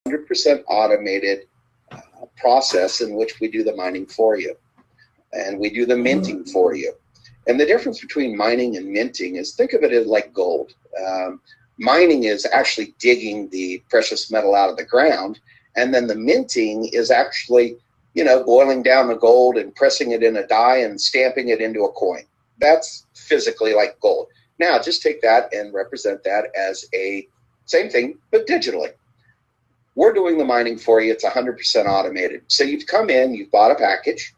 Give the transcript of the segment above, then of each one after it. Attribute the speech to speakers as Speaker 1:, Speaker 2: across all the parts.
Speaker 1: 100% automated process in which we do the mining for you, and we do the minting for you. And the difference between mining and minting is, think of it as like gold. Mining is actually digging the precious metal out of the ground, and then the minting is actually, boiling down the gold and pressing it in a die and stamping it into a coin. That's physically like gold. Now, just take that and represent that as a same thing, but digitally. We're doing the mining for you. It's 100% automated. So you've come in, you've bought a package,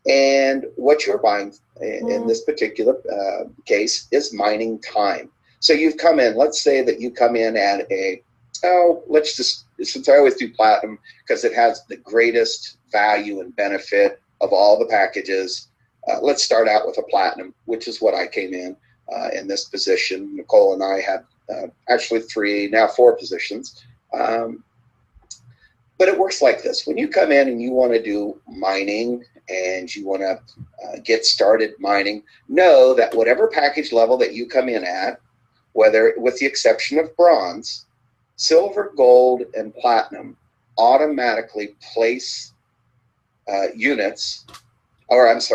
Speaker 1: and what you're buying in this particular case is mining time. So you've come in, let's say that you come in at since I always do platinum because it has the greatest value and benefit of all the packages, let's start out with a platinum, which is what I came in this position. Nicole and I had actually 3, now 4 positions. But it works like this. When you come in and you want to do mining and you want to get started mining, know that whatever package level that you come in at, whether with the exception of bronze, silver, gold, and platinum, automatically place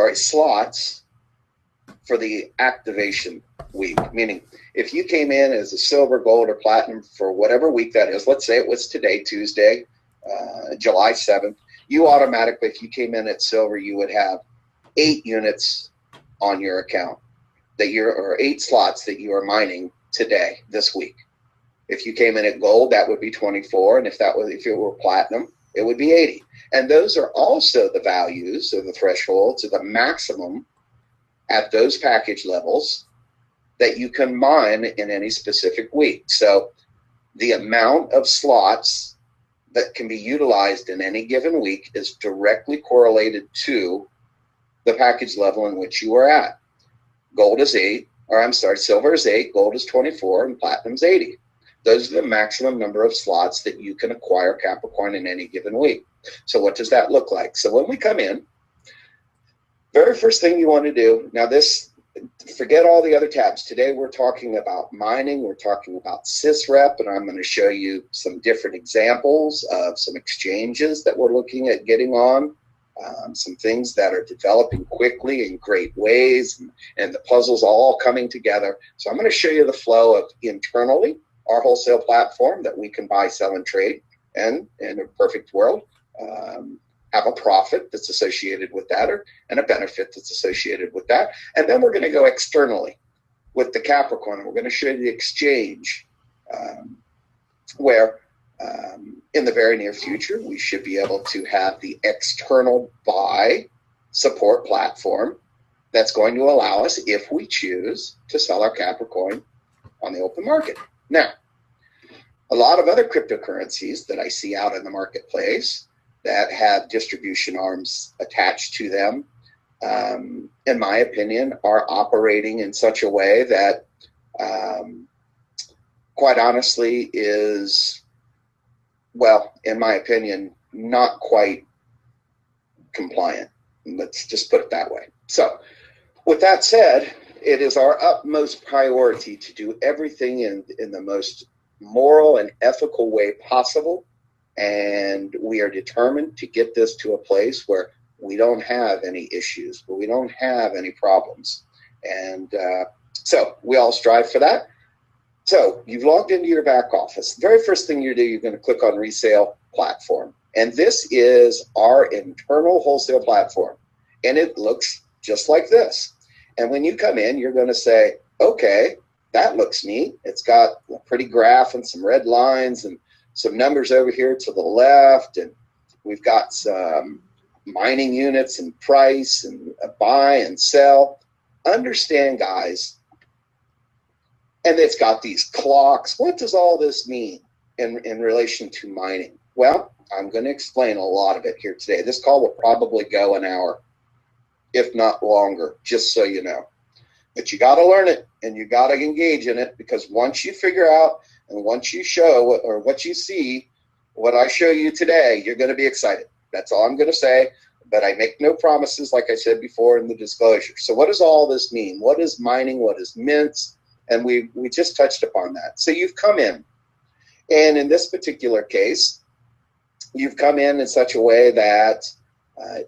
Speaker 1: slots for the activation week. Meaning, if you came in as a silver, gold, or platinum for whatever week that is, let's say it was today, Tuesday, July 7th, you automatically, if you came in at silver, you would have 8 units on your account or 8 slots that you are mining today, this week. If you came in at gold, that would be 24, and if it were platinum, it would be 80. And those are also the values or the thresholds or the maximum at those package levels that you can mine in any specific week. So the amount of slots that can be utilized in any given week is directly correlated to the package level in which you are at. Silver is 8, gold is 24, and platinum's 80. Those are the maximum number of slots that you can acquire Capricorn in any given week. So what does that look like? So when we come in, very first thing you want to do, now forget all the other tabs. Today we're talking about mining, we're talking about sysrep, and I'm going to show you some different examples of some exchanges that we're looking at getting on, some things that are developing quickly in great ways, and the puzzles all coming together. So I'm going to show you the flow of internally our wholesale platform that we can buy, sell, and trade, and in a perfect world, have a profit that's associated with that and a benefit that's associated with that. And then we're going to go externally with the Capricorn. We're going to show you the exchange where in the very near future, we should be able to have the external buy support platform that's going to allow us, if we choose, to sell our Capricorn on the open market. Now, a lot of other cryptocurrencies that I see out in the marketplace that have distribution arms attached to them, in my opinion, are operating in such a way that, quite honestly, is, well, in my opinion, not quite compliant. Let's just put it that way. So, with that said, it is our utmost priority to do everything in the most moral and ethical way possible. And we are determined to get this to a place where we don't have any issues, where we don't have any problems. And so we all strive for that. So you've logged into your back office. The very first thing you do, you're going to click on Resale Platform. And this is our internal wholesale platform. And it looks just like this. And when you come in, you're going to say, okay, that looks neat. It's got a pretty graph and some red lines and some numbers over here to the left. And we've got some mining units and price and a buy and sell. Understand, guys, and it's got these clocks. What does all this mean in relation to mining? Well, I'm going to explain a lot of it here today. This call will probably go an hour, if not longer, just so you know. But you got to learn it and you got to engage in it, because once you figure out and once you show or what you see, what I show you today, you're going to be excited. That's all I'm going to say. But I make no promises, like I said before in the disclosure. So what does all this mean? What is mining? What is mints? And we just touched upon that. So you've come in. And in this particular case, you've come in such a way that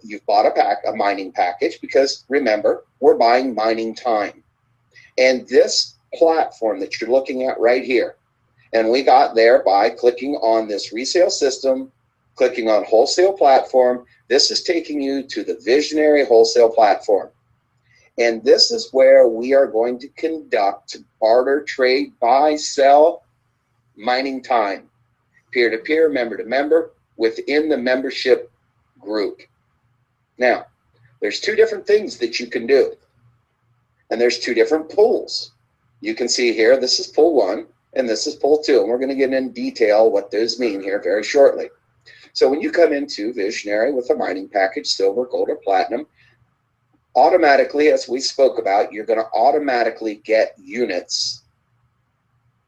Speaker 1: you've bought a mining package, because remember, we're buying mining time. And this platform that you're looking at right here, and we got there by clicking on this resale system, clicking on wholesale platform. This is taking you to the Vizionary wholesale platform. And this is where we are going to conduct barter, trade, buy, sell, mining time, peer-to-peer, member-to-member, within the membership group. Now, there's two different things that you can do. And there's two different pools. You can see here, this is pool 1, and this is pool 2. And we're going to get in detail what those mean here very shortly. So when you come into Vizionary with a mining package, silver, gold, or platinum, automatically, as we spoke about, you're going to automatically get units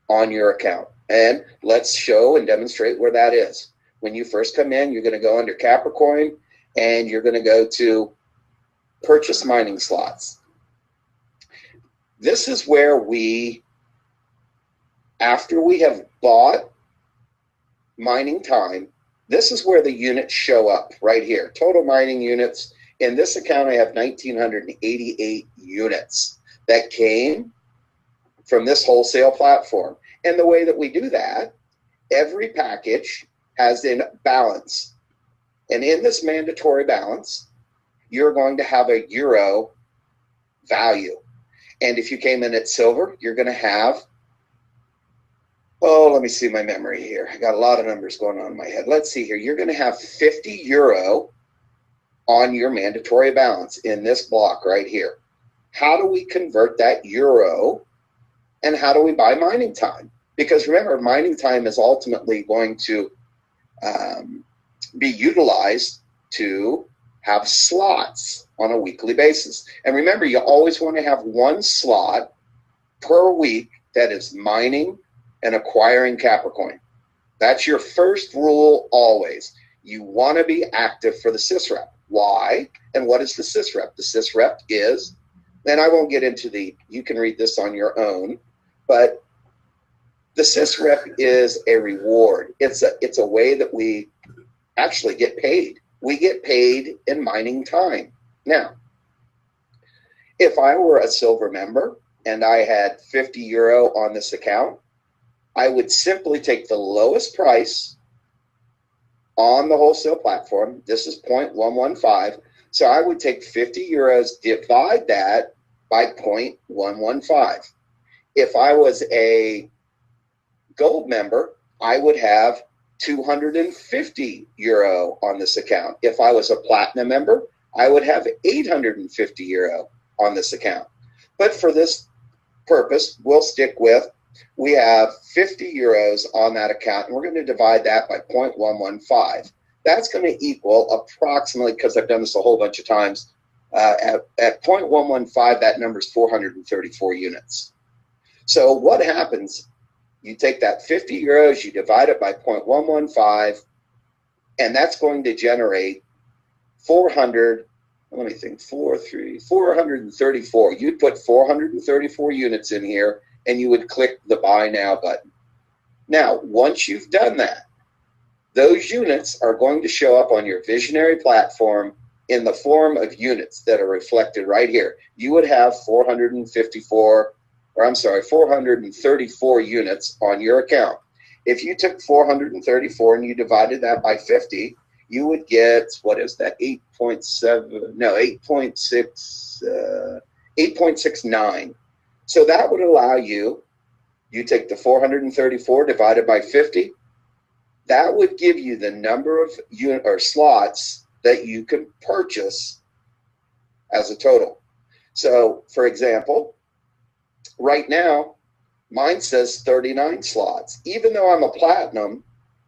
Speaker 1: on your account. And let's show and demonstrate where that is. When you first come in, you're going to go under Capricoin, and you're going to go to purchase mining slots. This is where we, after we have bought mining time, this is where the units show up right here. Total mining units. In this account, I have 1,988 units that came from this wholesale platform. And the way that we do that, every package has a balance. And in this mandatory balance, you're going to have a euro value. And if you came in at silver, you're going to have, oh, let me see my memory here. I got a lot of numbers going on in my head. Let's see here. You're going to have 50 euro on your mandatory balance in this block right here. How do we convert that euro, and how do we buy mining time? Because remember, mining time is ultimately going to be utilized to have slots on a weekly basis. And remember, you always want to have one slot per week that is mining and acquiring Capricoin. That's your first rule always. You want to be active for the sysrep. Why? And what is the sysrep? The sysrep is, and I won't get into you can read this on your own, but the sysrep is a reward. It's a way that we actually get paid. We get paid in mining time. Now, if I were a silver member and I had 50 euro on this account, I would simply take the lowest price on the wholesale platform. This is 0.115. So I would take 50 euros, divide that by 0.115. If I was a gold member, I would have 250 euro on this account. If I was a platinum member, I would have 850 euro on this account. But for this purpose, we'll stick with, we have 50 euros on that account, and we're going to divide that by 0.115. That's going to equal approximately, because I've done this a whole bunch of times, at 0.115, that number is 434 units. So what happens? You take that 50 euros, you divide it by 0.115, and that's going to generate 434. You'd put 434 units in here, and you would click the Buy Now button. Now, once you've done that, those units are going to show up on your Vizionary platform in the form of units that are reflected right here. You would have 434 units on your account. If you took 434 and you divided that by 50, you would get, what is that, 8.69. So that would allow you take the 434 divided by 50, that would give you the number of slots that you can purchase as a total. So, for example, right now, mine says 39 slots. Even though I'm a platinum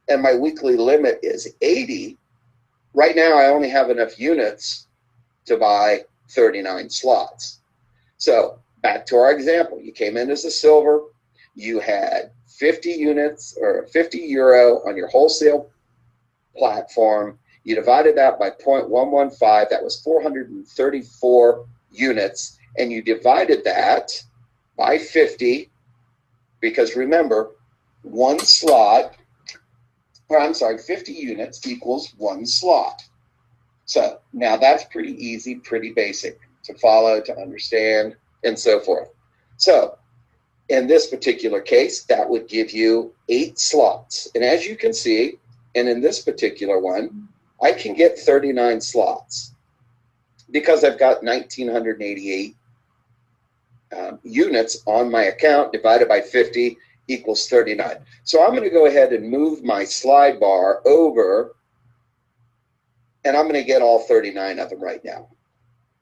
Speaker 1: and my weekly limit is 80, right now I only have enough units to buy 39 slots. So back to our example, you came in as a silver, you had 50 units or 50 euro on your wholesale platform, you divided that by 0.115, that was 434 units, and you divided that by 50, because remember, one slot or I'm sorry, 50 units equals 1 slot. So now that's pretty easy, pretty basic to follow, to understand, and so forth. So in this particular case, that would give you 8 slots. And as you can see, and in this particular one, I can get 39 slots because I've got 1,988 units on my account. Divided by 50 equals 39. So I'm going to go ahead and move my slide bar over, and I'm going to get all 39 of them right now.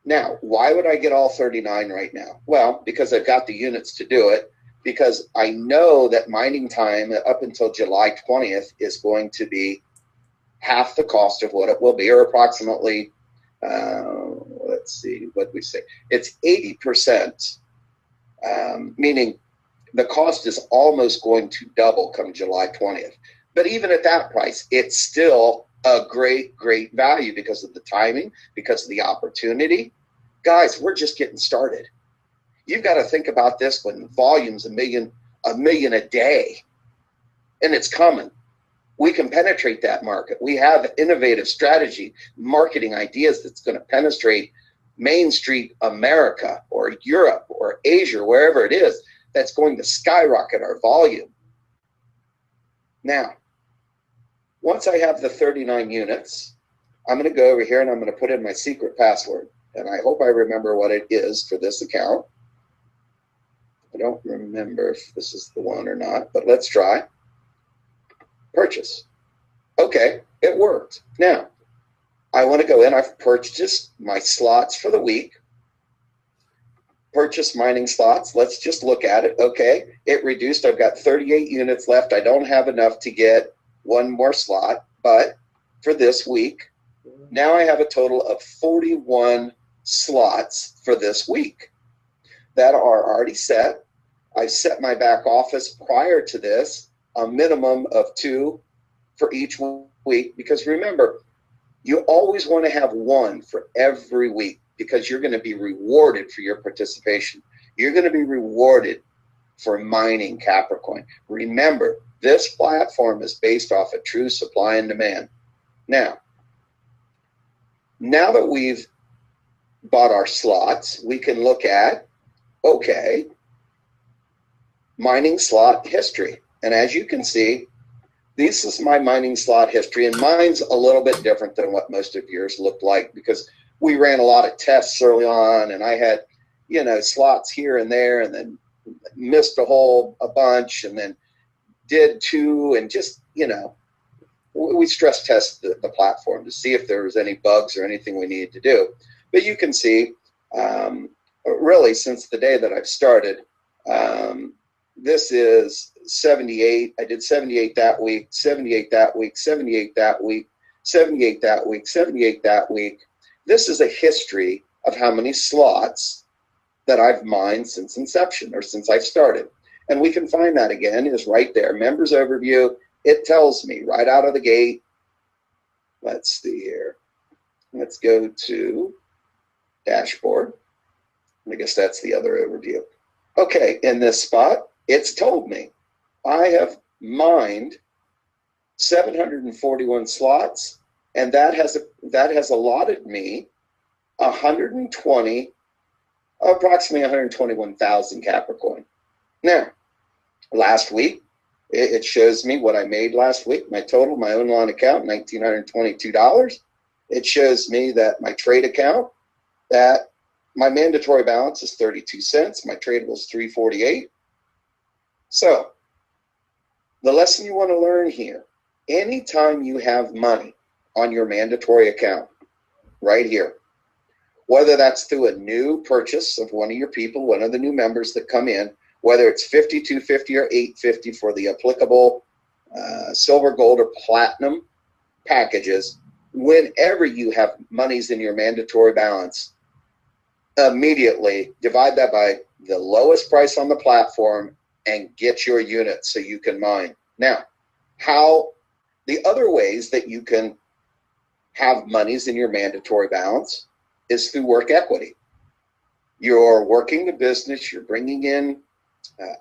Speaker 1: Now, why would I get all 39 right now? Well, because I've got the units to do it, because I know that mining time up until July 20th is going to be half the cost of what it will be, or approximately, let's see, what did we say? It's 80%, meaning the cost is almost going to double come July 20th. But even at that price, it's still a great, great value because of the timing, because of the opportunity. Guys, we're just getting started. You've got to think about this when volume's a million a day, and it's coming. We can penetrate that market. We have innovative strategy, marketing ideas that's going to penetrate Main Street America or Europe or Asia, wherever it is, that's going to skyrocket our volume. Now, once I have the 39 units, I'm going to go over here and I'm going to put in my secret password. And I hope I remember what it is for this account. I don't remember if this is the one or not, but let's try. Purchase. Okay, it worked. Now, I want to go in. I've purchased my slots for the week. Purchase mining slots. Let's just look at it. Okay, it reduced. I've got 38 units left. I don't have enough to get one more slot, but for this week, now I have a total of 41 slots for this week that are already set. I've set my back office prior to this, a minimum of 2 for each week, because remember, you always want to have 1 for every week because you're going to be rewarded for your participation. You're going to be rewarded for mining Capricoin. Remember, this platform is based off of true supply and demand. Now that we've bought our slots, we can look at, okay, mining slot history. And as you can see, this is my mining slot history, and mine's a little bit different than what most of yours looked like because we ran a lot of tests early on, and I had, slots here and there, and then missed a bunch, and then did 2, and just, we stress test the platform to see if there was any bugs or anything we needed to do. But you can see, really, since the day that I've started, this is 78. I did 78 that week, 78 that week, 78 that week, 78 that week, 78 that week. This is a history of how many slots that I've mined since inception or since I've started. And we can find that again, is right there. Members overview, it tells me right out of the gate. Let's see here. Let's go to dashboard. I guess that's the other overview. Okay, in this spot, it's told me I have mined 741 slots, and that has allotted me approximately 121,000 Capricorn. Now, last week, it shows me what I made last week, my total, my own line account, $1,922. It shows me that my trade account, that my mandatory balance is 32 cents. My tradable is 348. So the lesson you want to learn here, anytime you have money on your mandatory account, right here, whether that's through a new purchase of one of your people, one of the new members that come in, whether it's $50, $250, or $850 for the applicable silver, gold, or platinum packages, whenever you have monies in your mandatory balance, immediately divide that by the lowest price on the platform and get your units so you can mine. Now, the other ways that you can have monies in your mandatory balance is through work equity. You're working the business, you're bringing in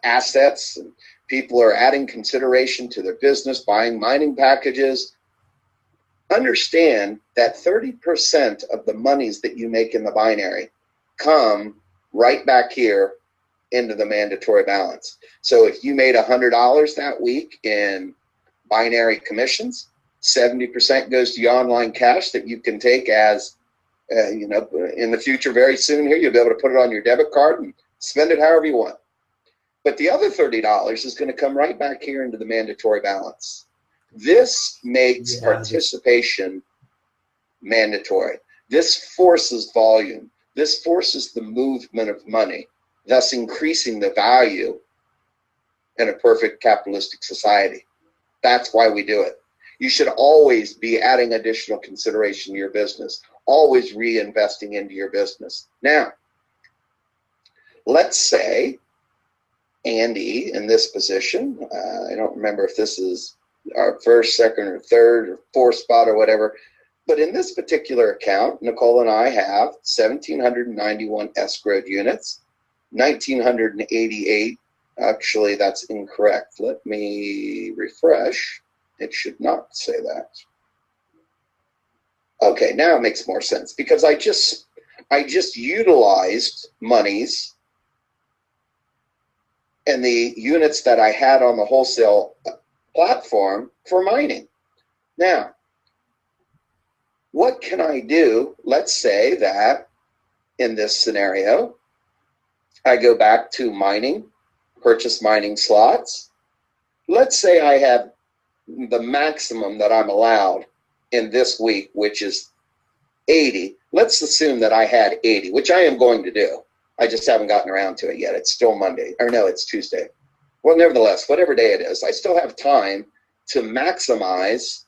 Speaker 1: assets and People are adding consideration to their business, buying mining packages. Understand that 30% of the monies that you make in the binary come right back here into the mandatory balance. So if you made $100 that week in binary commissions, 70% goes to your online cash that you can take as, in the future very soon here, you'll be able to put it on your debit card and spend it however you want. But the other $30 is going to come right back here into the mandatory balance. This makes participation mandatory. This forces volume. This forces the movement of money, thus increasing the value in a perfect capitalistic society. That's why we do it. You should always be adding additional consideration to your business, always reinvesting into your business. Now, let's say Andy in this position, I don't remember if this is our first, second, or third, or fourth spot or whatever, but in this particular account, Nicole and I have 1,791 escrowed units, 1,988. Actually, that's incorrect. Let me refresh. It should not say that. Okay, now it makes more sense because I just utilized monies and the units that I had on the wholesale platform for mining. Now, what can I do? Let's say that in this scenario, I go back to mining, purchase mining slots. Let's say I have the maximum that I'm allowed in this week, which is 80. Let's assume that I had 80, which I am going to do. I just haven't gotten around to it yet. It's still Monday, or no, it's Tuesday. Well, nevertheless, whatever day it is, I still have time to maximize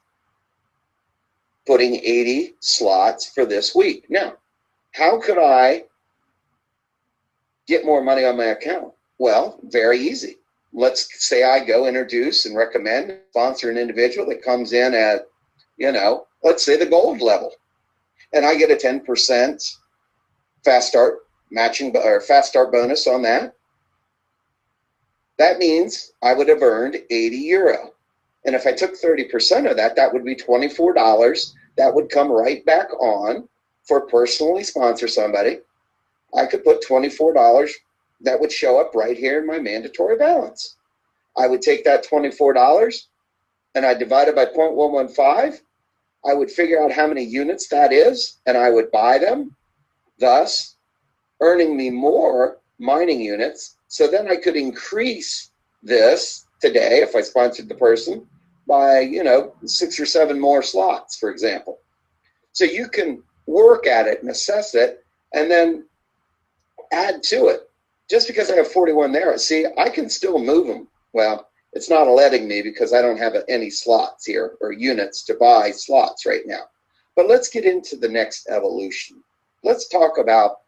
Speaker 1: putting 80 slots for this week. Now, how could I get more money on my account? Well, very easy. Let's say I go introduce and recommend, sponsor an individual that comes in at, let's say the gold level. And I get a 10% fast start matching or fast start bonus on that. That means I would have earned €80. And if I took 30% of that, that would be $24. That would come right back on for personally sponsor somebody. I could put $24. That would show up right here in my mandatory balance. I would take that $24 and I divide it by 0.115. I would figure out how many units that is, and I would buy them, thus earning me more mining units. So then I could increase this today, if I sponsored the person, by 6 or 7 more slots, for example. So you can work at it and assess it and then add to it. Just because I have 41 there, see, I can still move them. Well, it's not letting me because I don't have any slots here or units to buy slots right now. But let's get into the next evolution. Let's talk about,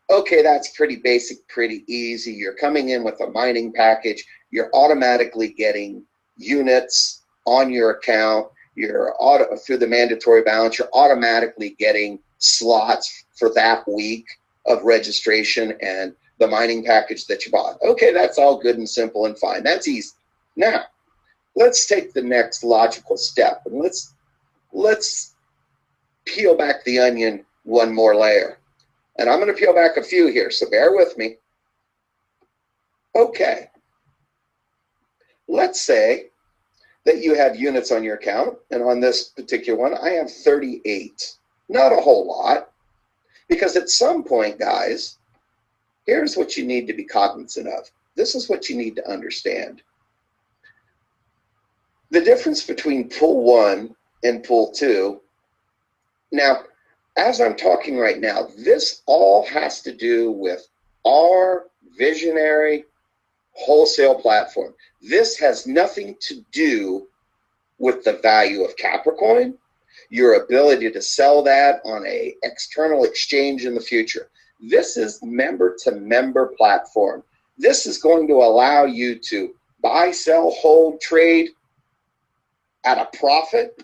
Speaker 1: okay, that's pretty basic, pretty easy. You're coming in with a mining package. You're automatically getting units on your account. Through the mandatory balance, you're automatically getting slots for that week of registration and the mining package that you bought. Okay, that's all good and simple and fine. That's easy. Now, let's take the next logical step and let's peel back the onion one more layer. And I'm going to peel back a few here, so bear with me. Okay. Let's say that you have units on your account, and on this particular one, I have 38. Not a whole lot, because at some point, guys, here's what you need to be cognizant of. This is what you need to understand. The difference between pool 1 and pool 2. Now, as I'm talking right now, this all has to do with our Vizionary wholesale platform. This has nothing to do with the value of Capricoin, your ability to sell that on an external exchange in the future. This is member-to-member platform. This is going to allow you to buy, sell, hold, trade at a profit,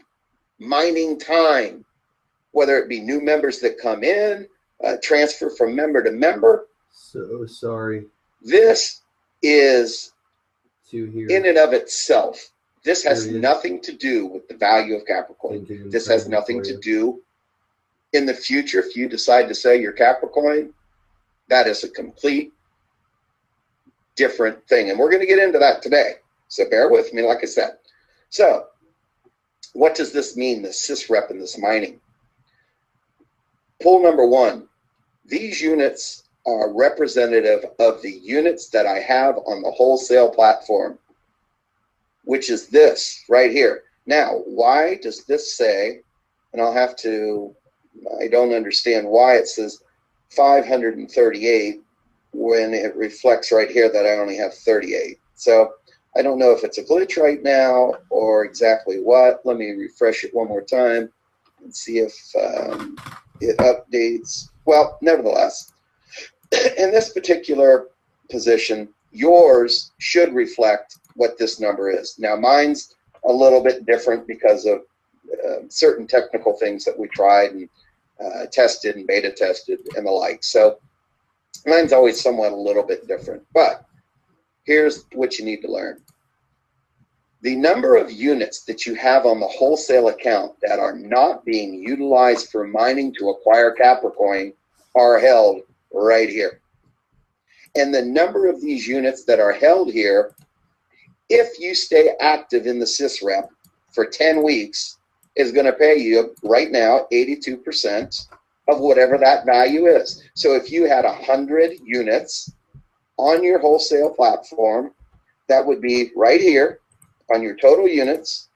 Speaker 1: mining time, whether it be new members that come in, transfer from member to member.
Speaker 2: So sorry.
Speaker 1: This is in and of itself. This has nothing to do with the value of Capricoin. This has nothing to do in the future. If you decide to sell your Capricoin, that is a complete different thing. And we're going to get into that today. So bear with me, like I said. So what does this mean, this sysrep and this mining? Pull number one, these units are representative of the units that I have on the wholesale platform, which is this right here. Now, why does this say, and I'll have to, I don't understand why it says 538 when it reflects right here that I only have 38. So I don't know if it's a glitch right now or exactly what. Let me refresh it one more time and see if it updates. Well, nevertheless, in this particular position, yours should reflect what this number is. Now, mine's a little bit different because of certain technical things that we tried and tested and beta tested and the like. So mine's always somewhat a little bit different. But here's what you need to learn. The number of units that you have on the wholesale account that are not being utilized for mining to acquire Capricoin are held right here. And the number of these units that are held here, if you stay active in the sysrep for 10 weeks, is going to pay you right now 82% of whatever that value is. So if you had 100 units on your wholesale platform, that would be right here on your total units.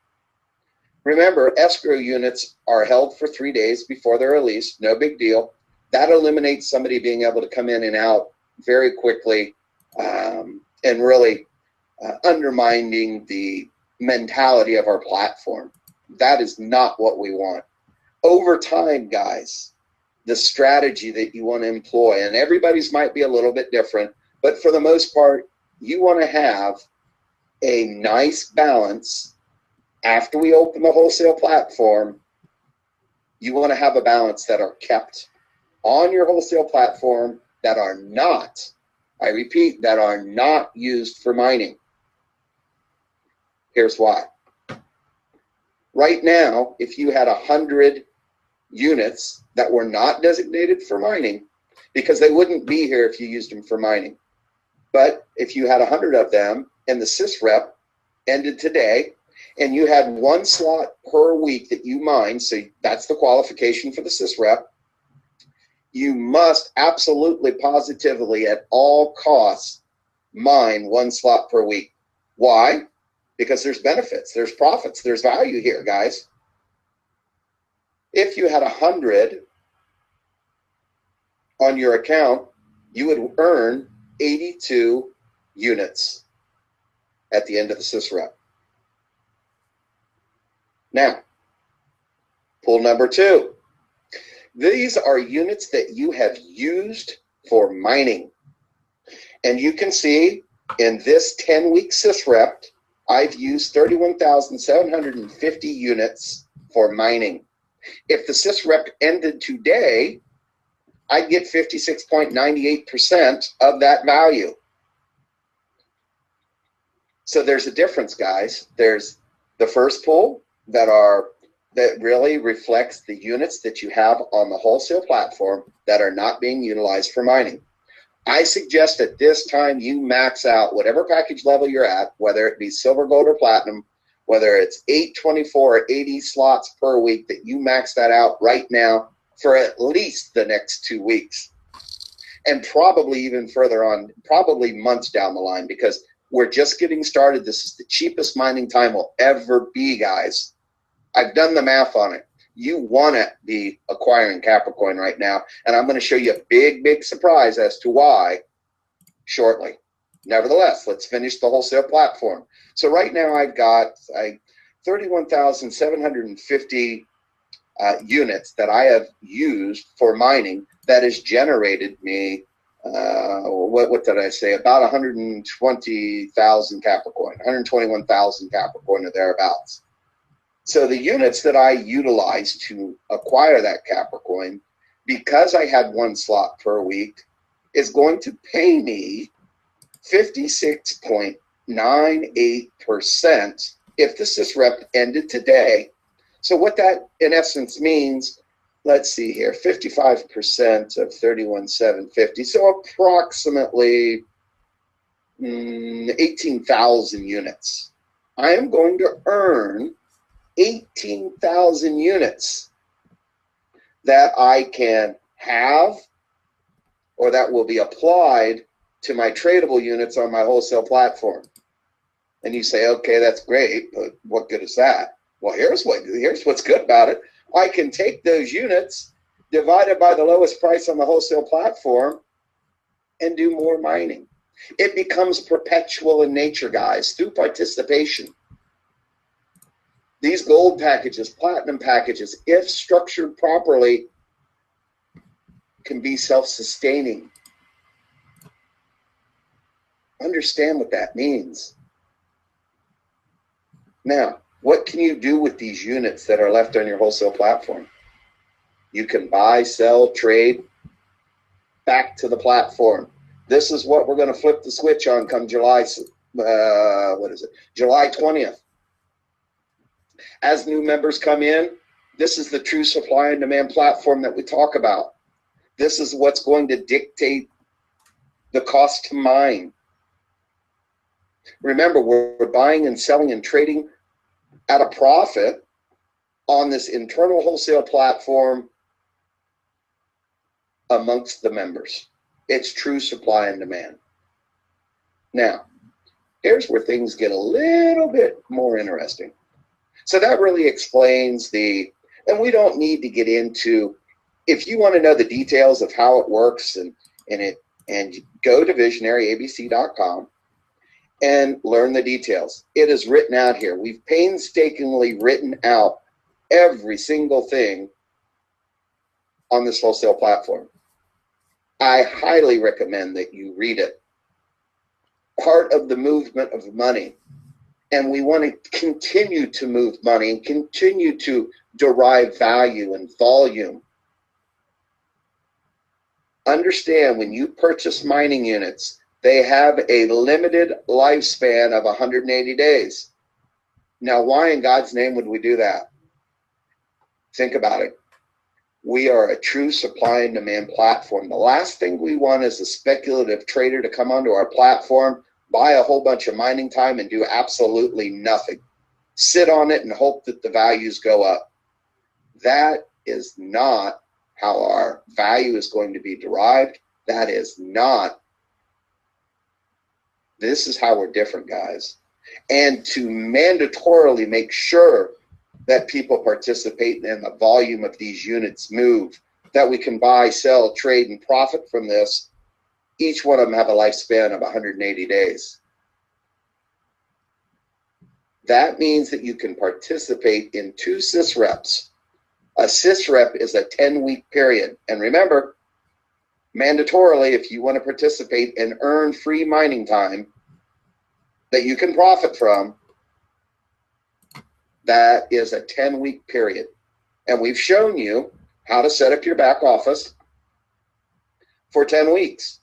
Speaker 1: Remember, escrow units are held for 3 days before they're released. No big deal. That eliminates somebody being able to come in and out very quickly and really undermining the mentality of our platform. That is not what we want. Over time, guys, the strategy that you want to employ, and everybody's might be a little bit different, but for the most part, you want to have a nice balance. After we open the wholesale platform, you want to have a balance that are kept on your wholesale platform that are not, I repeat, that are not used for mining. Here's why. Right now, if you had 100 units that were not designated for mining, because they wouldn't be here if you used them for mining, but if you had 100 of them and the sysrep ended today, and you had one slot per week that you mine, so that's the qualification for the sysrep, you must absolutely, positively, at all costs, mine one slot per week. Why? Because there's benefits, there's profits, there's value here, guys. If you had 100 on your account, you would earn 82 units at the end of the sysrep. Now, pull number two. These are units that you have used for mining. And you can see in this 10-week sysrep, I've used 31,750 units for mining. If the sysrep ended today, I'd get 56.98% of that value. So there's a difference, guys. There's the first pool that really reflects the units that you have on the wholesale platform that are not being utilized for mining. I suggest at this time you max out whatever package level you're at, whether it be silver, gold, or platinum, whether it's 8, 24, or 80 slots per week, that you max that out right now for at least the next 2 weeks. And probably even further on, probably months down the line, because we're just getting started. This is the cheapest mining time will ever be, guys. I've done the math on it. You want to be acquiring Capricoin right now, and I'm going to show you a big, big surprise as to why shortly. Nevertheless, let's finish the wholesale platform. So right now I've got 31,750 units that I have used for mining that has generated me, what did I say, about 120,000 Capricoin, 121,000 Capricoin or thereabouts. So the units that I utilized to acquire that Capricoin, because I had one slot per week, is going to pay me 56.98% 0.98% if the sysrep ended today. So what that in essence means, let's see here, 55% of 31,750, so approximately 18,000 units. I am going to earn 18,000 units that I can have or that will be applied to my tradable units on my wholesale platform. And you say, okay, that's great, but what good is that? Well, here's what's good about it. I can take those units divided by the lowest price on the wholesale platform and do more mining. It becomes perpetual in nature, guys, through participation. These gold packages, platinum packages, if structured properly, can be self-sustaining. Understand what that means. Now, what can you do with these units that are left on your wholesale platform? You can buy, sell, trade back to the platform. This is what we're going to flip the switch on come July 20th. As new members come in, this is the true supply and demand platform that we talk about. This is what's going to dictate the cost to mine. Remember, we're buying and selling and trading at a profit on this internal wholesale platform amongst the members. It's true supply and demand. Now, here's where things get a little bit more interesting. So that really explains and we don't need to get into, if you want to know the details of how it works and go to visionaryabc.com and learn the details. It is written out here. We've painstakingly written out every single thing on this wholesale platform. I highly recommend that you read it. Part of the movement of money, and we want to continue to move money and continue to derive value and volume. Understand, when you purchase mining units, they have a limited lifespan of 180 days. Now, why in God's name would we do that? Think about it. We are a true supply and demand platform. The last thing we want is a speculative trader to come onto our platform, buy a whole bunch of mining time and do absolutely nothing. Sit on it and hope that the values go up. That is not how our value is going to be derived. That is not. This is how we're different, guys. And to mandatorily make sure that people participate in the volume of these units move, that we can buy, sell, trade, and profit from this. Each one of them have a lifespan of 180 days. That means that you can participate in 2 sysreps. A sysrep is a 10-week period. And remember, mandatorily, if you want to participate and earn free mining time that you can profit from, that is a 10-week period. And we've shown you how to set up your back office for 10 weeks.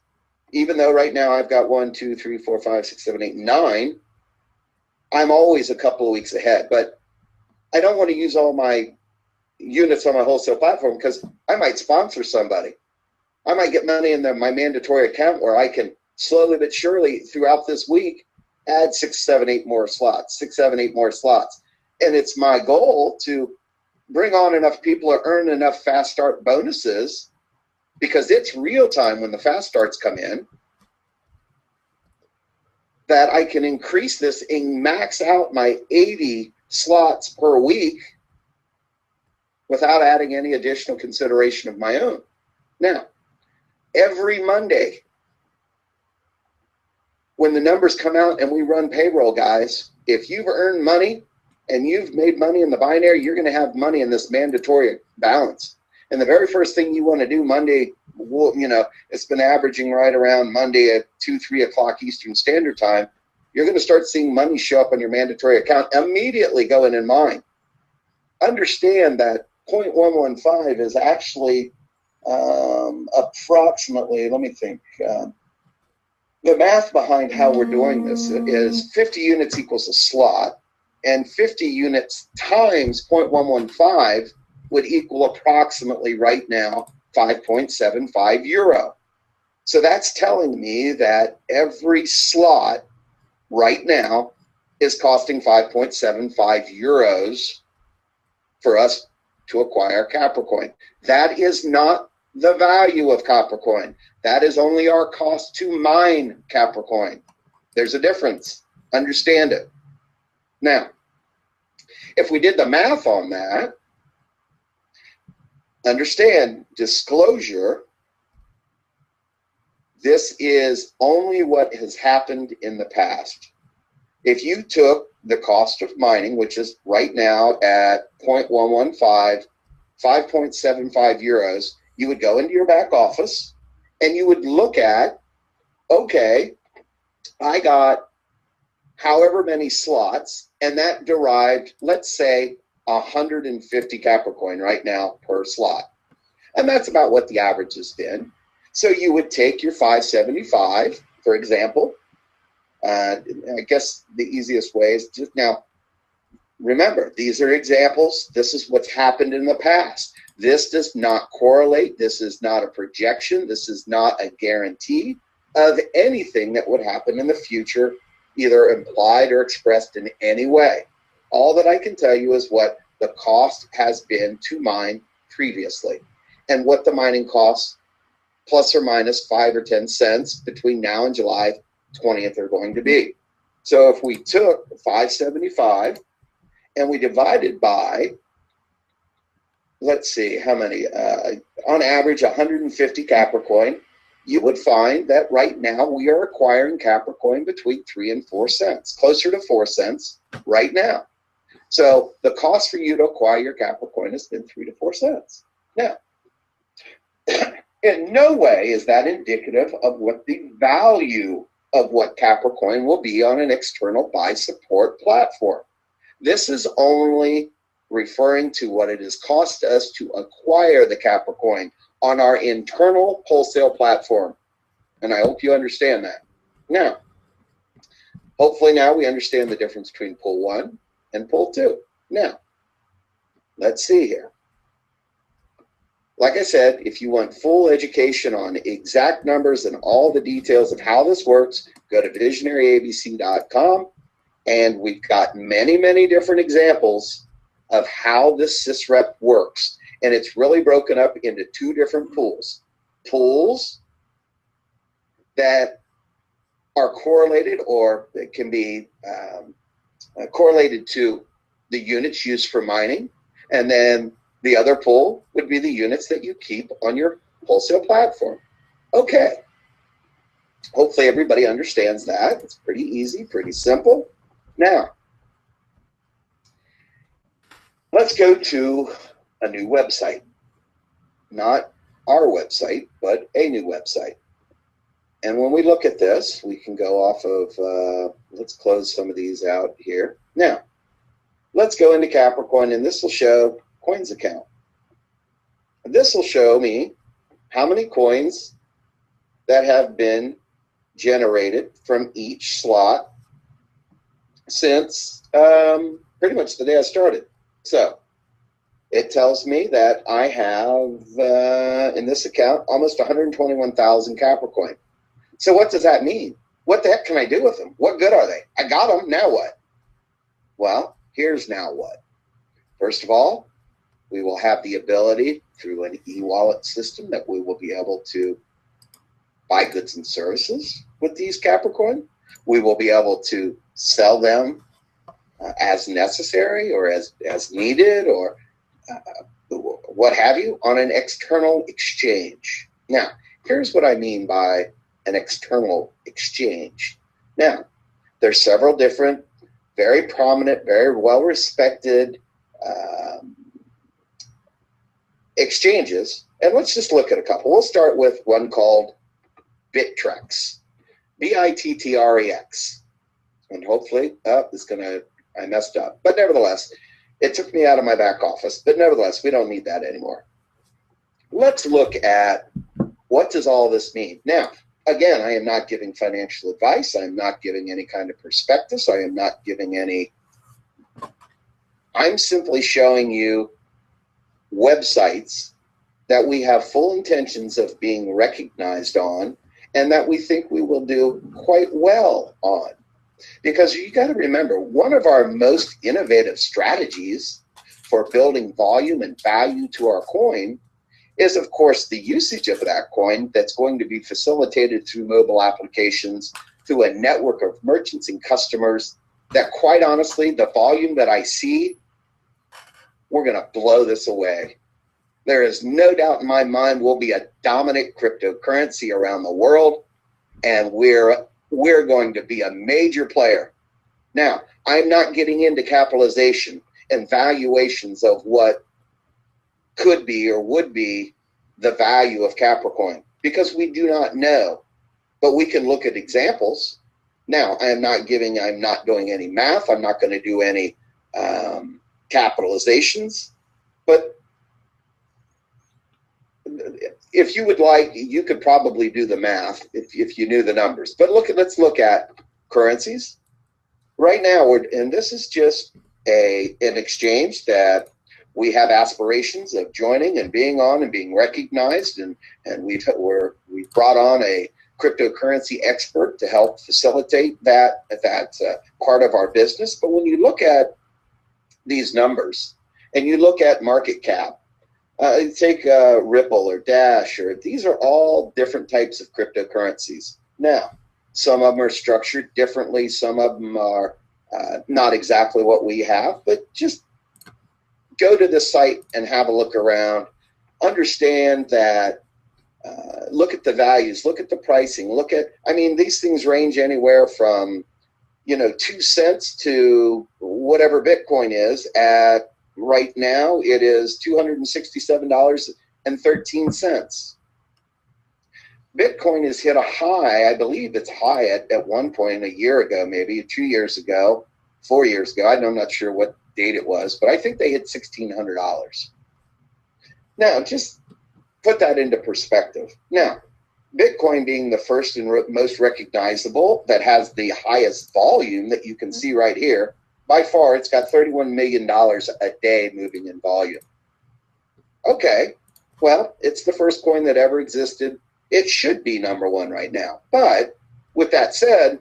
Speaker 1: Even though right now I've got 1, 2, 3, 4, 5, 6, 7, 8, 9, I'm always a couple of weeks ahead. But I don't want to use all my units on my wholesale platform because I might sponsor somebody. I might get money in my mandatory account where I can slowly but surely throughout this week add 6, 7, 8 more slots, 6, 7, 8 more slots. And it's my goal to bring on enough people or earn enough fast start bonuses, because it's real time when the fast starts come in, that I can increase this and max out my 80 slots per week without adding any additional consideration of my own. Now, every Monday, when the numbers come out and we run payroll, guys, if you've earned money and you've made money in the binary, you're going to have money in this mandatory balance. And the very first thing you want to do Monday, it's been averaging right around Monday at 2, 3 o'clock Eastern Standard Time. You're going to start seeing money show up on your mandatory account immediately going in mine. Understand that 0.115 is actually approximately, let me think, The math behind how we're doing this is 50 units equals a slot, and 50 units times 0.115 would equal approximately right now 5.75 euro. So that's telling me that every slot right now is costing 5.75 euros for us to acquire Capricoin. That is not the value of Capricoin. That is only our cost to mine Capricoin. There's a difference. Understand it. Now, if we did the math on that, understand, disclosure, this is only what has happened in the past. If you took the cost of mining, which is right now at 0.115, 5.75 euros, you would go into your back office and you would look at, okay, I got however many slots, and that derived, let's say, 150 Capricoin right now per slot. And that's about what the average has been. So you would take your 575, for example. I guess the easiest way is just now, remember, these are examples. This is what's happened in the past. This does not correlate. This is not a projection. This is not a guarantee of anything that would happen in the future, either implied or expressed in any way. All that I can tell you is what the cost has been to mine previously, and what the mining costs, plus or minus 5 or 10 cents between now and July 20th are going to be. So if we took 575 and we divided by, let's see, how many, on average 150 Capricoin, you would find that right now we are acquiring Capricoin between 3 and 4 cents, closer to 4 cents right now. So the cost for you to acquire your Capricoin has been 3 to 4 cents. Now, in no way is that indicative of what the value of what Capricoin will be on an external buy support platform. This is only referring to what it has cost us to acquire the Capricoin on our internal wholesale platform. And I hope you understand that. Now, hopefully now we understand the difference between pool 1 and pool 2. Now, let's see here. Like I said, if you want full education on exact numbers and all the details of how this works, go to visionaryabc.com, and we've got many, many different examples of how this sysrep works. And it's really broken up into 2 different pools. Pools that are correlated, or that can be correlated to the units used for mining, and then the other pool would be the units that you keep on your wholesale platform. Okay. Hopefully everybody understands that. It's pretty easy, pretty simple. Now, let's go to a new website. Not our website, but a new website. And when we look at this, we can go off of, let's close some of these out here. Now, let's go into Capricoin, and this will show coins account. This will show me how many coins that have been generated from each slot since pretty much the day I started. So it tells me that I have in this account almost 121,000 Capricoin. So what does that mean? What the heck can I do with them? What good are they? I got them, now what? Well, here's now what. First of all, we will have the ability through an e-wallet system that we will be able to buy goods and services with these Capricoin. We will be able to sell them as necessary or as needed, or what have you, on an external exchange. Now, here's what I mean by an external exchange. Now, there's several different, very prominent, very well-respected exchanges, and let's just look at a couple. We'll start with one called Bittrex, Bittrex, and hopefully, I messed up, but nevertheless, it took me out of my back office, but nevertheless, we don't need that anymore. Let's look at what does all this mean. Now, Again, I am not giving financial advice. I am not giving any kind of prospectus. I am not giving any. I'm simply showing you websites that we have full intentions of being recognized on and that we think we will do quite well on. Because you got to remember, one of our most innovative strategies for building volume and value to our coin is, of course, the usage of that coin that's going to be facilitated through mobile applications, through a network of merchants and customers that, quite honestly, the volume that I see, we're going to blow this away. There is no doubt in my mind we'll be a dominant cryptocurrency around the world, and we're going to be a major player. Now, I'm not getting into capitalization and valuations of what could be or would be the value of Capricoin, because we do not know, but we can look at examples. Now, I'm not doing any math. I'm not going to do any capitalizations, but if you would like, you could probably do the math if you knew the numbers. But let's look at currencies. Right now, and this is just an exchange that we have aspirations of joining and being on and being recognized, and we've brought on a cryptocurrency expert to help facilitate that part of our business. But when you look at these numbers and you look at market cap, take Ripple or Dash, or these are all different types of cryptocurrencies. Now, some of them are structured differently. Some of them are not exactly what we have, but just go to the site and have a look around. Understand that, look at the values, look at the pricing, these things range anywhere from, 2 cents to whatever Bitcoin is at. Right now, it is $267.13. Bitcoin has hit a high. I believe it's high at one point a year ago, maybe 2 years ago, 4 years ago. I'm not sure what date it was, but I think they hit $1,600. Now, just put that into perspective. Now, Bitcoin being the first and most recognizable, that has the highest volume that you can see right here. By far, it's got $31 million a day moving in volume. Okay, well, it's the first coin that ever existed. It should be number one right now. But with that said,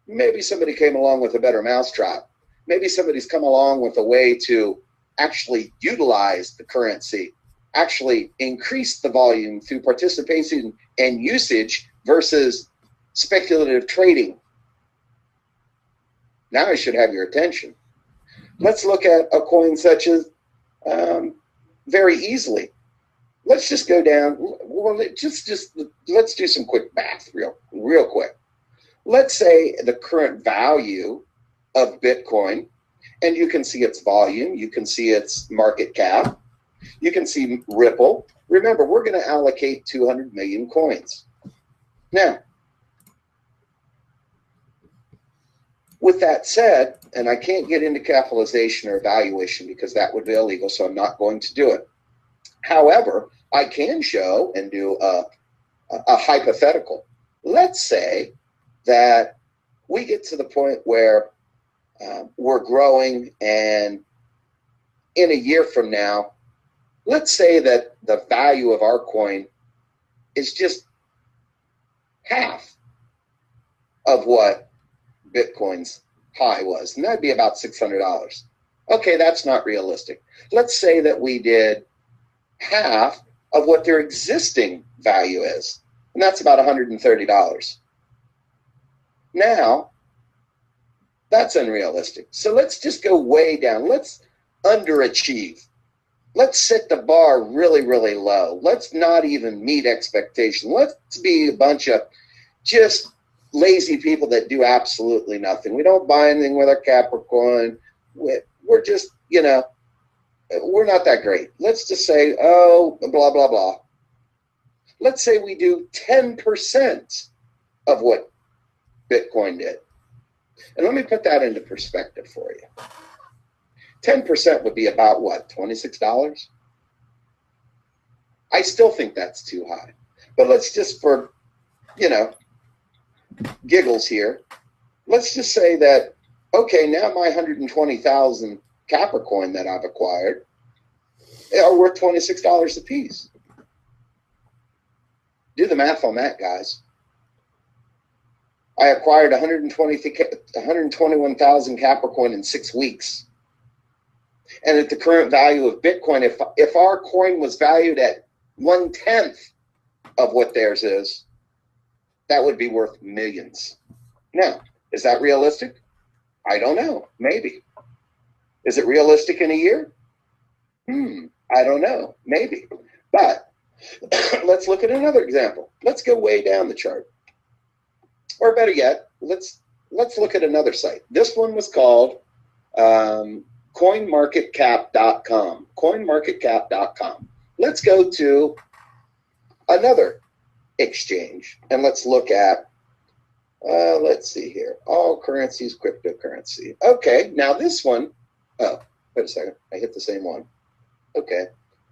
Speaker 1: maybe somebody came along with a better mousetrap. Maybe somebody's come along with a way to actually utilize the currency, actually increase the volume through participation and usage versus speculative trading. Now I should have your attention. Let's look at a coin such as, very easily. Let's just go down. Well, let's do some quick math real quick. Let's say the current value of Bitcoin, and you can see its volume, you can see its market cap, you can see Ripple. Remember, we're going to allocate 200 million coins. Now, with that said, and I can't get into capitalization or valuation because that would be illegal, so I'm not going to do it. However, I can show and do a hypothetical. Let's say that we get to the point where we're growing, and in a year from now, let's say that the value of our coin is just half of what Bitcoin's high was, and that'd be about $600. Okay, that's not realistic. Let's say that we did half of what their existing value is, and that's about $130. Now, that's unrealistic. So let's just go way down. Let's underachieve. Let's set the bar really, really low. Let's not even meet expectation. Let's be a bunch of just lazy people that do absolutely nothing. We don't buy anything with our Capricorn. We're just, we're not that great. Let's just say, oh, blah, blah, blah. Let's say we do 10% of what Bitcoin did. And let me put that into perspective for you. 10% would be about what, $26? I still think that's too high. But let's just, for you know, giggles here. Let's just say that, okay, now my 120,000 Capricoin that I've acquired are worth $26 a piece. Do the math on that, guys. I acquired 121,000 Capricoin in 6 weeks. And at the current value of Bitcoin, if our coin was valued at 1/10 of what theirs is, that would be worth millions. Now, is that realistic? I don't know. Maybe. Is it realistic in a year? I don't know. Maybe. But let's look at another example. Let's go way down the chart. Or better yet, let's look at another site. This one was called coinmarketcap.com. Coinmarketcap.com. Let's go to another exchange and let's look at, let's see here, all currencies, cryptocurrency. Okay, now this one, oh, wait a second, I hit the same one. Okay,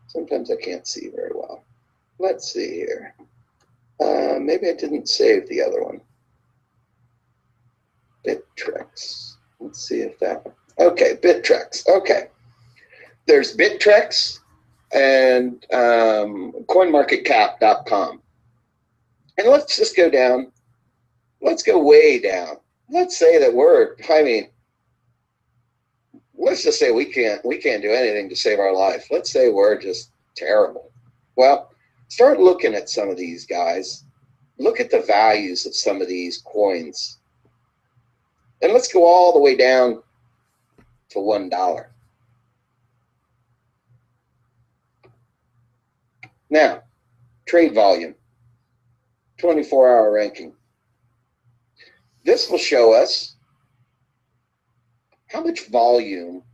Speaker 1: sometimes I can't see very well. Let's see here. Maybe I didn't save the other one. Bittrex. Let's see if that one. Okay, Bittrex. Okay. There's Bittrex and coinmarketcap.com. And let's just go down. Let's go way down. Let's say that let's just say we can't do anything to save our life. Let's say we're just terrible. Well, start looking at some of these guys. Look at the values of some of these coins. And let's go all the way down to $1. Now, trade volume, 24-hour ranking. This will show us how much volume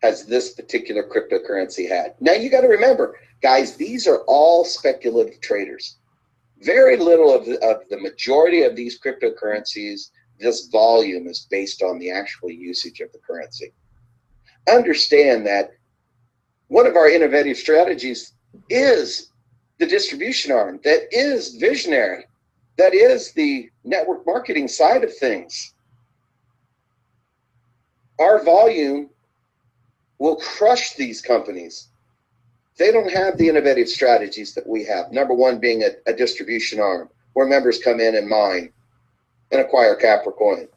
Speaker 1: has this particular cryptocurrency had. Now, you got to remember, guys, these are all speculative traders. Very little of the majority of these cryptocurrencies, this volume is based on the actual usage of the currency. Understand that one of our innovative strategies is the distribution arm, that is Vizionary, that is the network marketing side of things. Our volume will crush these companies. They don't have the innovative strategies that we have. Number one being a distribution arm where members come in and mine and acquire Capricoin.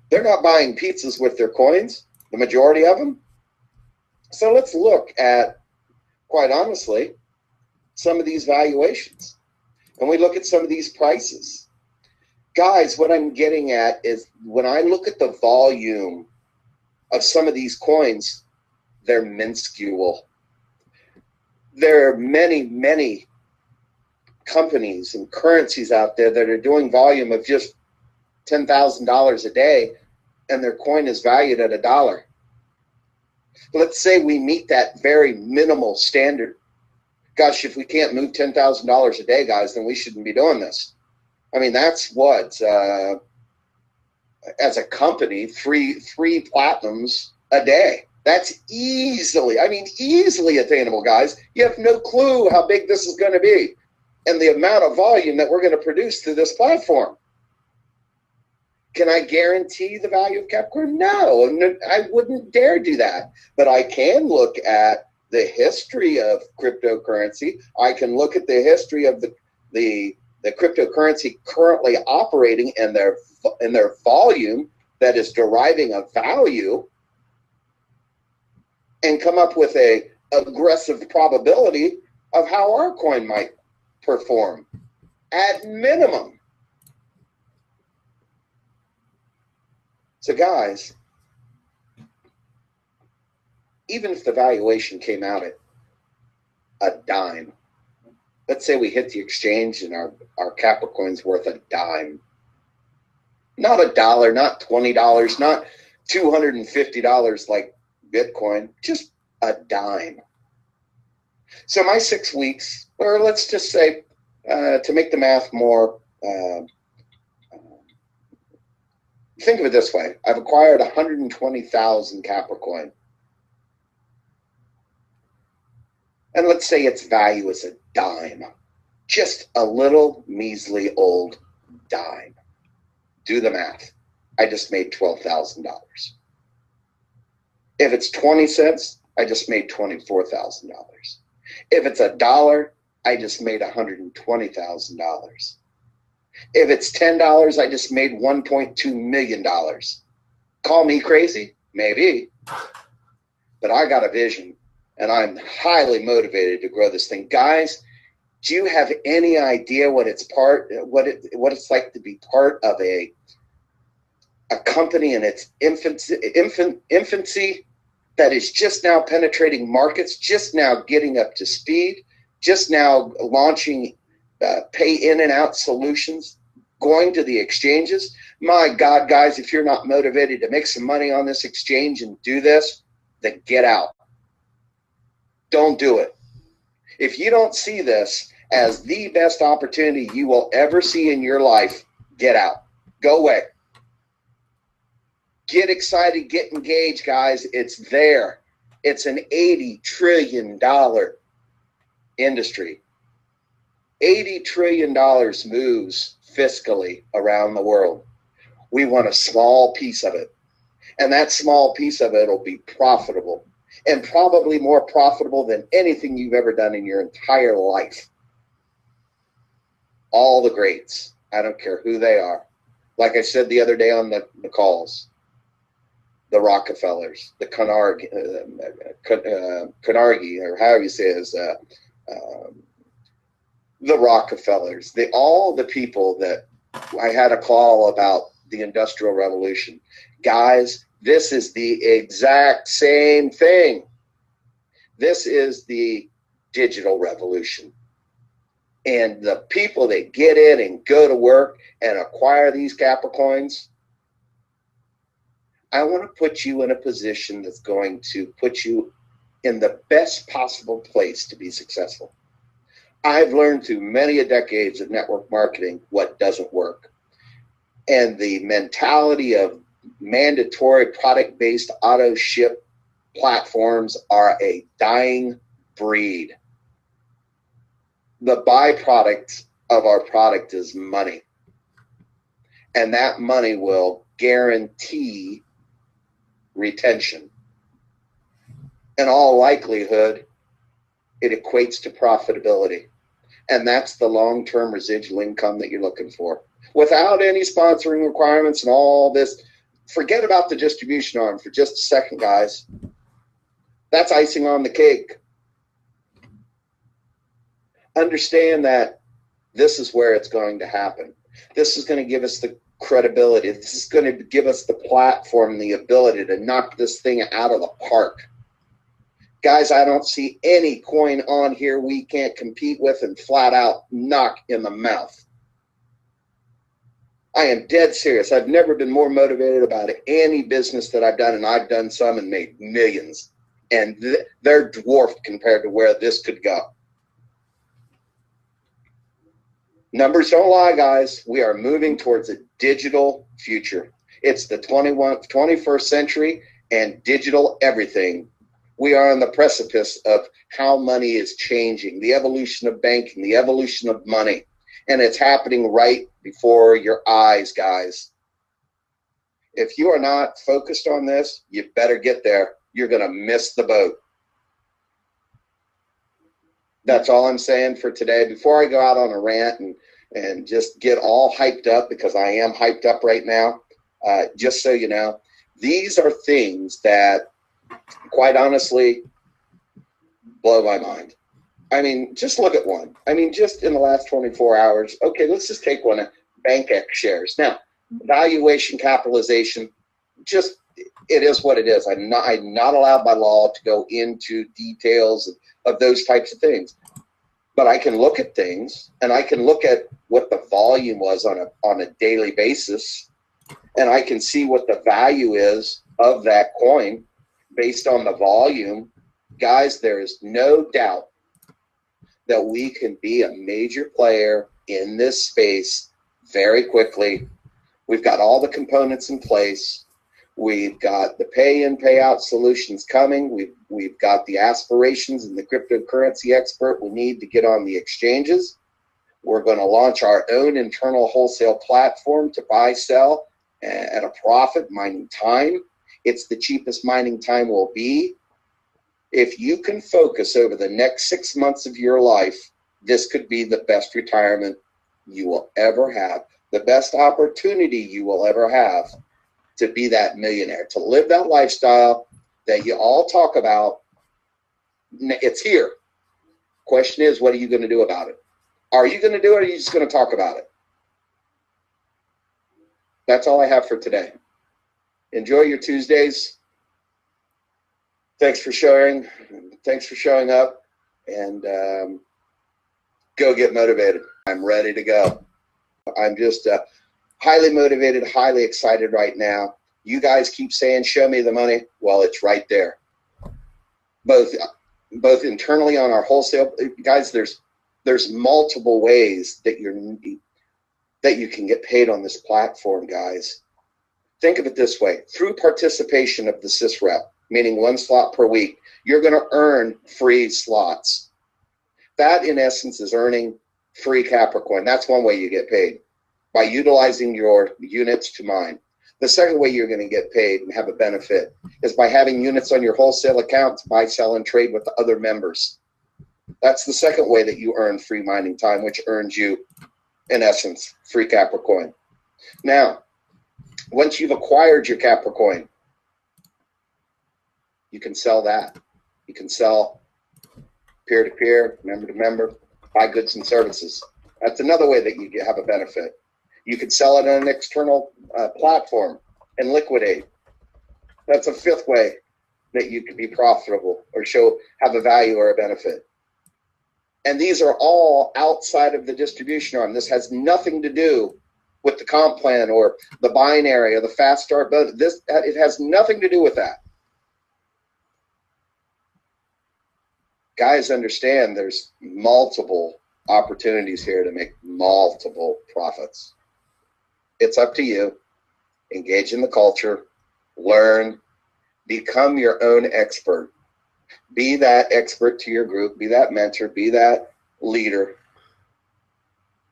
Speaker 1: They're not buying pizzas with their coins, the majority of them. So let's look at, quite honestly, some of these valuations. And we look at some of these prices. Guys, what I'm getting at is when I look at the volume of some of these coins, they're minuscule. There are many, many companies and currencies out there that are doing volume of just $10,000 a day, and their coin is valued at $1. Let's say we meet that very minimal standard. Gosh, if we can't move $10,000 a day, guys, then we shouldn't be doing this. I mean, that's what, as a company, three platinums a day. That's easily attainable, guys. You have no clue how big this is going to be and the amount of volume that we're going to produce through this platform. Can I guarantee the value of Capricorn? No, I wouldn't dare do that. But I can look at the history of cryptocurrency. I can look at the history of the cryptocurrency currently operating and their volume that is deriving a value, and come up with a aggressive probability of how our coin might perform at minimum. So guys, even if the valuation came out at a dime, let's say we hit the exchange and our Capricoin's worth a dime. Not $1, not $20, not $250 like Bitcoin, just a dime. So my 6 weeks, or let's just say, to make the math more, think of it this way. I've acquired 120,000 Capricoin. And let's say its value is a dime. Just a little measly old dime. Do the math. I just made $12,000. If it's 20 cents, I just made $24,000. If it's $1, I just made $120,000. If it's $10, I just made $1.2 million. Call me crazy, maybe, but I got a vision, and I'm highly motivated to grow this thing. Guys, do you have any idea what it's like to be part of a company in its infancy that is just now penetrating markets, just now getting up to speed, just now launching pay in and out solutions, going to the exchanges? My God, guys, if you're not motivated to make some money on this exchange and do this, then get out. Don't do it. If you don't see this as the best opportunity you will ever see in your life, get out. Go away. Get excited, get engaged, guys. It's there. It's an $80 trillion industry. $80 trillion moves fiscally around the world. We want a small piece of it. And that small piece of it will be profitable, and probably more profitable than anything you've ever done in your entire life. All the greats, I don't care who they are. Like I said the other day on the calls, the Rockefellers, the Carnegie, or however you say it is, the Rockefellers, all the people that I had a call about the Industrial Revolution. Guys, this is the exact same thing. This is the digital revolution. And the people that get in and go to work and acquire these Capricoins, I want to put you in a position that's going to put you in the best possible place to be successful. I've learned through many a decades of network marketing what doesn't work. And the mentality of mandatory product-based auto ship platforms are a dying breed. The byproduct of our product is money. And that money will guarantee retention. In all likelihood, it equates to profitability. And that's the long-term residual income that you're looking for. Without any sponsoring requirements and all this, forget about the distribution arm for just a second, guys. That's icing on the cake. Understand that this is where it's going to happen. This is going to give us the credibility. This is going to give us the platform, the ability to knock this thing out of the park. Guys, I don't see any coin on here we can't compete with and flat out knock in the mouth. I am dead serious. I've never been more motivated about any business that I've done, and I've done some and made millions. And they're dwarfed compared to where this could go. Numbers don't lie, guys. We are moving towards a digital future. It's the 21st century and digital everything. We are on the precipice of how money is changing, the evolution of banking, the evolution of money. And it's happening right before your eyes, guys. If you are not focused on this, you better get there. You're going to miss the boat. That's all I'm saying for today. Before I go out on a rant and just get all hyped up, because I am hyped up right now, just so you know, these are things that, quite honestly, blow my mind. I mean, just look at one. I mean, just in the last 24 hours. Okay, let's just take one. BankX shares. Now, valuation, capitalization, just it is what it is. I'm not allowed by law to go into details of those types of things. But I can look at things, and I can look at what the volume was on a daily basis, and I can see what the value is of that coin based on the volume. Guys, there is no doubt that we can be a major player in this space very quickly. We've got all the components in place. We've got the pay-in, pay-out solutions coming. We've got the aspirations and the cryptocurrency expert we need to get on the exchanges. We're going to launch our own internal wholesale platform to buy, sell at a profit, mining time. It's the cheapest mining time will be. If you can focus over the next 6 months of your life, this could be the best retirement you will ever have, the best opportunity you will ever have to be that millionaire, to live that lifestyle that you all talk about. It's here. Question is, what are you going to do about it? Are you going to do it, or are you just going to talk about it? That's all I have for today. Enjoy your Tuesdays. Thanks for sharing. Thanks for showing up. And go get motivated. I'm ready to go. I'm just highly motivated, highly excited right now. You guys keep saying, show me the money. Well, it's right there. Both internally on our wholesale. Guys, there's multiple ways that you can get paid on this platform, guys. Think of it this way. Through participation of the SysRep, meaning 1 slot per week, you're going to earn free slots. That, in essence, is earning free Capricoin. That's one way you get paid, by utilizing your units to mine. The second way you're going to get paid and have a benefit is by having units on your wholesale account to buy, sell, and trade with the other members. That's the second way that you earn free mining time, which earns you, in essence, free Capricoin. Now, once you've acquired your Capricoin, you can sell that. You can sell peer-to-peer, member-to-member, buy goods and services. That's another way that you have a benefit. You could sell it on an external platform and liquidate. That's a fifth way that you could be profitable or have a value or a benefit. And these are all outside of the distribution arm. This has nothing to do with the comp plan or the binary or the fast start bonus. It has nothing to do with that. Guys, understand there's multiple opportunities here to make multiple profits. It's up to you. Engage in the culture, learn, become your own expert. Be that expert to your group, be that mentor, be that leader.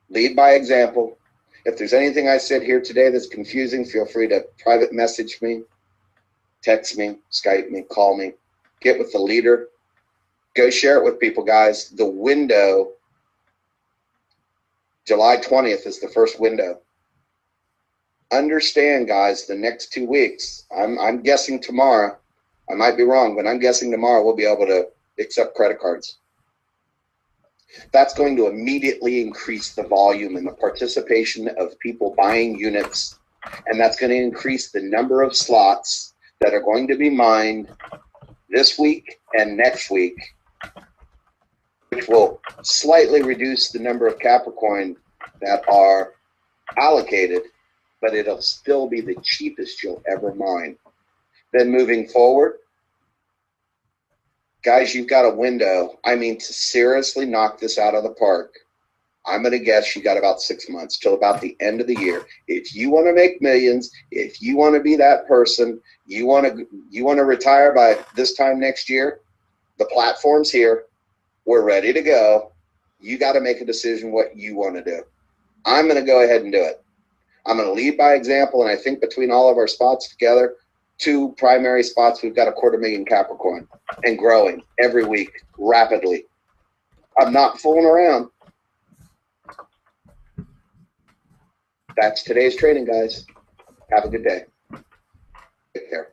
Speaker 1: Lead by example. If there's anything I said here today that's confusing, feel free to private message me, text me, Skype me, call me. Get with the leader. Go share it with people, guys. The window, July 20th is the first window. Understand, guys, the next 2 weeks, I'm guessing tomorrow, I might be wrong, but I'm guessing tomorrow we'll be able to accept credit cards. That's going to immediately increase the volume and the participation of people buying units, and that's going to increase the number of slots that are going to be mined this week and next week, which will slightly reduce the number of Capricoin that are allocated, but it'll still be the cheapest you'll ever mine. Then moving forward, guys, you've got a window. I mean, to seriously knock this out of the park, I'm going to guess you got about 6 months till about the end of the year. If you want to make millions, if you want to be that person, you want to retire by this time next year, the platform's here. We're ready to go. You got to make a decision what you want to do. I'm going to go ahead and do it. I'm going to lead by example, and I think between all of our spots together, 2 primary spots, we've got 250,000 Capricoin and growing every week rapidly. I'm not fooling around. That's today's training, guys. Have a good day. Take care.